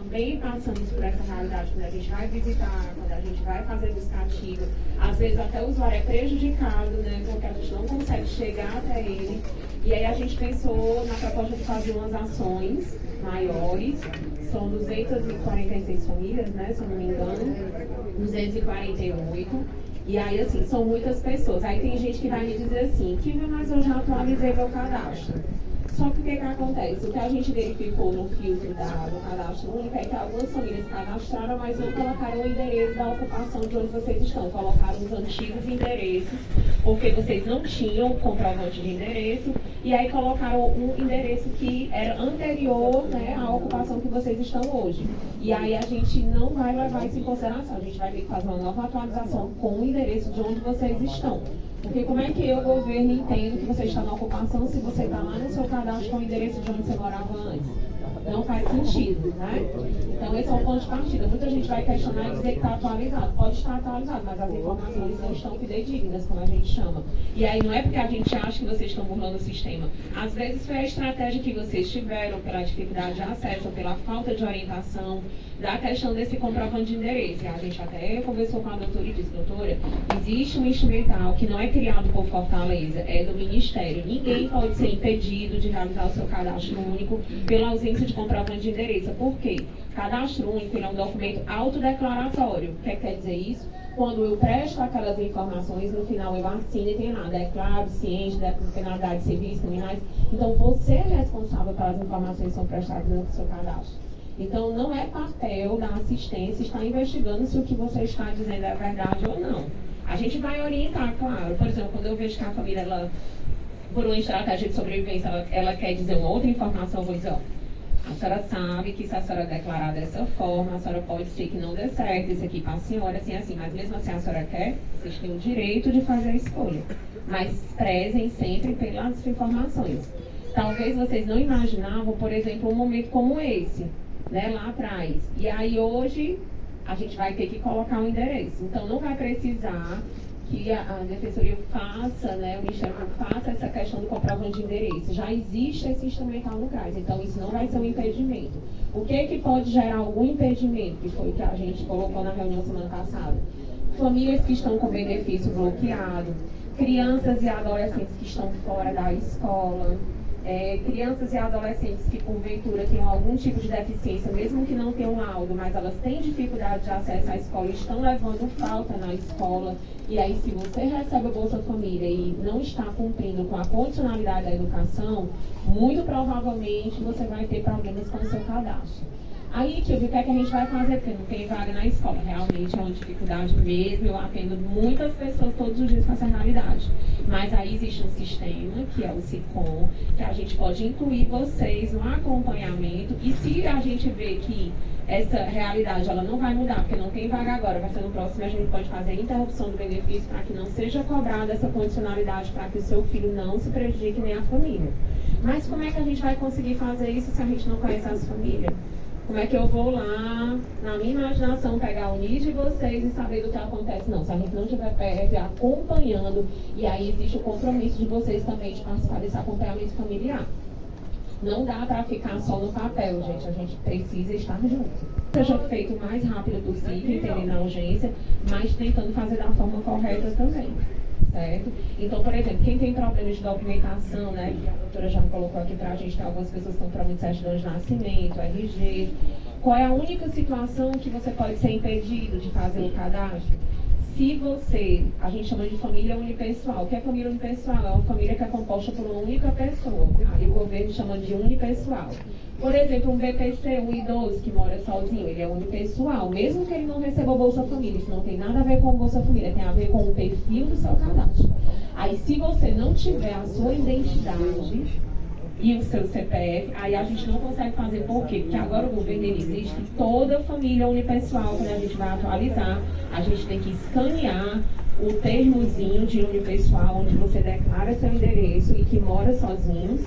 também passamos por essa realidade quando a gente vai visitar, quando a gente vai fazer buscativa. Às vezes até o usuário é prejudicado, né, porque a gente não consegue chegar até ele. E aí a gente pensou na proposta de fazer umas ações maiores. São 246 famílias, né, se eu não me engano, 248. E aí, assim, são muitas pessoas. Aí tem gente que vai me dizer assim, mas eu já atualizei meu cadastro. Só que o que acontece? O que a gente verificou no filtro do cadastro único é que algumas famílias cadastraram, mas não colocaram o endereço da ocupação de onde vocês estão. Colocaram os antigos endereços, porque vocês não tinham comprovante de endereço, e aí colocaram um endereço que era anterior, né, à ocupação que vocês estão hoje. E aí a gente não vai levar isso em consideração. A gente vai ter que fazer uma nova atualização com o endereço de onde vocês estão. Porque como é que eu, governo, entendo que você está na ocupação se você está lá no seu cadastro com o endereço de onde você morava antes? Não faz sentido, né? Então esse é o ponto de partida. Muita gente vai questionar e dizer que está atualizado. Pode estar atualizado, mas as informações não estão fidedignas, como a gente chama. E aí não é porque a gente acha que vocês estão burlando o sistema. Às vezes foi a estratégia que vocês tiveram pela dificuldade de acesso, pela falta de orientação, da questão desse comprovante de endereço. A gente até conversou com a doutora e disse, doutora, existe um instrumental que não é criado por Fortaleza, é do Ministério. Ninguém pode ser impedido de realizar o seu cadastro único pela ausência de comprovante de endereço. Por quê? Cadastro único é um documento autodeclaratório. O que quer dizer isso? Quando eu presto aquelas informações, no final eu assino e tem lá, declaro, ciente, da penalidade de serviços criminais. Então você é responsável pelas informações que são prestadas no seu cadastro. Então, não é papel da assistência estar investigando se o que você está dizendo é verdade ou não. A gente vai orientar, claro. Por exemplo, quando eu vejo que a família, ela, por uma estratégia de sobrevivência, ela quer dizer uma outra informação, eu vou dizer, ó, a senhora sabe que se a senhora declarar dessa forma, a senhora pode ser que não dê certo, isso aqui para a senhora, assim, mas mesmo assim a senhora quer, vocês têm o direito de fazer a escolha. Mas prezem sempre pelas informações. Talvez vocês não imaginavam, por exemplo, um momento como esse, né, lá atrás. E aí hoje a gente vai ter que colocar um endereço. Então não vai precisar que a Defensoria faça, né, o Ministério faça essa questão do comprovante de endereço. Já existe esse instrumental no CRAS, então isso não vai ser um impedimento. O que pode gerar algum impedimento, que foi o que a gente colocou na reunião semana passada? Famílias que estão com benefício bloqueado, crianças e adolescentes que estão fora da escola, crianças e adolescentes que porventura tenham algum tipo de deficiência, mesmo que não tenham laudo, mas elas têm dificuldade de acesso à escola e estão levando falta na escola. E aí, se você recebe a Bolsa Família e não está cumprindo com a condicionalidade da educação, muito provavelmente você vai ter problemas com o seu cadastro. Aí, tio, o que é que a gente vai fazer? Porque não tem vaga na escola. Realmente é uma dificuldade mesmo. Eu atendo muitas pessoas todos os dias com essa realidade. Mas aí existe um sistema, que é o SICOM, que a gente pode incluir vocês no acompanhamento. E se a gente vê que essa realidade ela não vai mudar, porque não tem vaga agora, vai ser no próximo, a gente pode fazer a interrupção do benefício para que não seja cobrada essa condicionalidade, para que o seu filho não se prejudique nem a família. Mas como é que a gente vai conseguir fazer isso se a gente não conhece as famílias? Como é que eu vou lá, na minha imaginação, pegar o NID de vocês e saber do que acontece? Não, se a gente não estiver perto, acompanhando, e aí existe o compromisso de vocês também de participar desse acompanhamento familiar. Não dá para ficar só no papel, gente. A gente precisa estar junto. Seja feito o mais rápido possível, entendendo a urgência, mas tentando fazer da forma correta também. Certo? Então, por exemplo, quem tem problemas de documentação, né, que a doutora já colocou aqui pra gente, que algumas pessoas estão com problemas de certidão de nascimento, RG, qual é a única situação que você pode ser impedido de fazer o cadastro? Se você, a gente chama de família unipessoal. O que é família unipessoal? É uma família que é composta por uma única pessoa. Aí o governo chama de unipessoal. Por exemplo, um BPC, um idoso que mora sozinho, ele é unipessoal, mesmo que ele não receba Bolsa Família. Isso não tem nada a ver com Bolsa Família, tem a ver com o perfil do seu cadastro. Aí, se você não tiver a sua identidade e o seu CPF, aí a gente não consegue fazer. Por quê? Porque agora o governo ele existe, toda família unipessoal, quando a gente vai atualizar, a gente tem que escanear o termozinho de unipessoal, onde você declara seu endereço e que mora sozinho,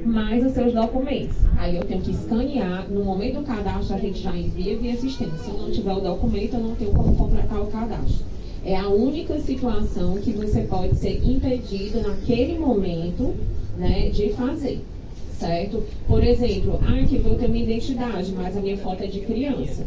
mais os seus documentos. Aí eu tenho que escanear, no momento do cadastro a gente já envia via sistema. Se eu não tiver o documento, eu não tenho como completar o cadastro. É a única situação que você pode ser impedido naquele momento, né, de fazer. certo? Por exemplo, que eu tenho minha identidade, mas a minha foto é de criança.